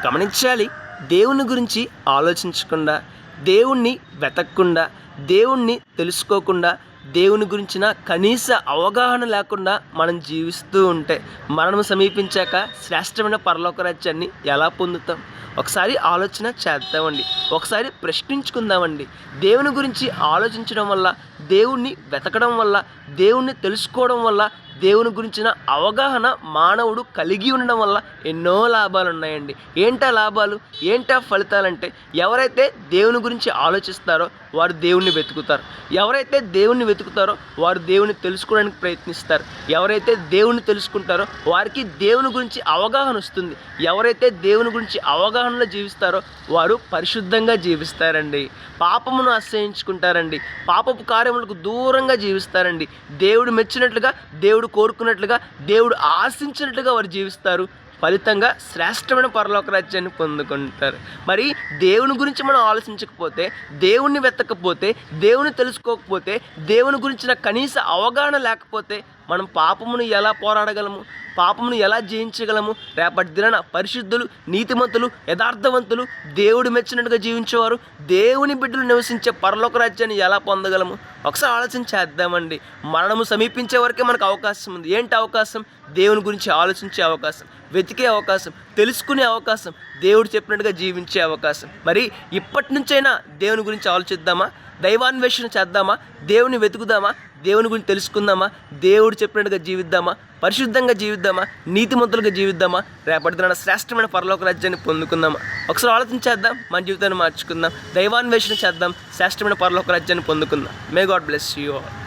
గమనించాలి. దేవుని గురించి ఆలోచించకుండా, దేవుణ్ణి వెతకకుండా, దేవుణ్ణి తెలుసుకోకుండా, దేవుని గురించిన కనీస అవగాహన లేకుండా మనం జీవిస్తూ ఉంటే మరణం సమీపించాక శ్రేష్టమైన పరలోక రాజ్యాన్ని ఎలా పొందుతాం? ఒకసారి ఆలోచన చేద్దామండి. ఒకసారి ప్రశ్నించుకుందామండి. దేవుని గురించి ఆలోచించడం వల్ల, దేవుణ్ణి వెతకడం వల్ల, దేవుణ్ణి తెలుసుకోవడం వల్ల, దేవుని గురించిన అవగాహన మానవుడు కలిగి ఉండడం వల్ల ఎన్నో లాభాలు ఉన్నాయండి. ఏంటా లాభాలు, ఏంటా ఫలితాలంటే, ఎవరైతే దేవుని గురించి ఆలోచిస్తారో వారు దేవుణ్ణి వెతుకుతారు. ఎవరైతే దేవుణ్ణి వెతుకుతారో వారు దేవుని తెలుసుకోవడానికి ప్రయత్నిస్తారు. ఎవరైతే దేవుణ్ణి తెలుసుకుంటారో వారికి దేవుని గురించి అవగాహన వస్తుంది. ఎవరైతే దేవుని గురించి అవగాహనలో జీవిస్తారో వారు పరిశుద్ధంగా జీవిస్తారండి. పాపమును అసహ్యించుకుంటారండి. పాపపు కార్యములకు దూరంగా జీవిస్తారండి. దేవుడు మెచ్చినట్లుగా, దేవుడు కోరుకున్నట్లుగా, దేవుడు ఆశించినట్లుగా వారు జీవిస్తారు. ఫలితంగా శ్రేష్టమైన పరలోక రాజ్యాన్ని పొందుకుంటారు. మరి దేవుని గురించి మనం ఆలోచించకపోతే, దేవుణ్ణి వెతకపోతే, దేవుని తెలుసుకోకపోతే, దేవుని గురించిన కనీస అవగాహన లేకపోతే మనం పాపమును ఎలా పోరాడగలము? పాపమును ఎలా జయించగలము? రేపటి దినాన పరిశుద్ధులు, నీతిమంతులు, యథార్థవంతులు, దేవుడు మెచ్చినట్టుగా జీవించేవారు, దేవుని బిడ్డలు నివసించే పరలోక రాజ్యాన్ని ఎలా పొందగలము? ఒకసారి ఆలోచన చేద్దామండి. మరణము సమీపించే వరకే మనకు అవకాశం ఉంది. ఏంటి అవకాశం? దేవుని గురించి ఆలోచించే అవకాశం, వెతికే అవకాశం, తెలుసుకునే అవకాశం, దేవుడు చెప్పినట్టుగా జీవించే అవకాశం. మరి ఇప్పటి నుంచైనా దేవుని గురించి ఆలోచిద్దామా? దైవాన్వేషణ చేద్దామా? దేవుని వెతుకుదామా? దేవుని గురించి తెలుసుకుందామా? దేవుడు చెప్పినట్టుగా జీవిద్దామా? పరిశుద్ధంగా జీవిద్దామా? నీతిమంతులుగా జీవిద్దామా? రేపటి దినాన శ్రేష్టమైన పరలోక రాజ్యాన్ని పొందుకుందామా? ఒకసారి ఆలోచించేద్దాం, మన జీవితాన్ని మార్చుకుందాం, దైవాన్వేషణ చేద్దాం, శ్రేష్టమైన పరలోక రాజ్యాన్ని పొందుకుందాం. May God bless you all.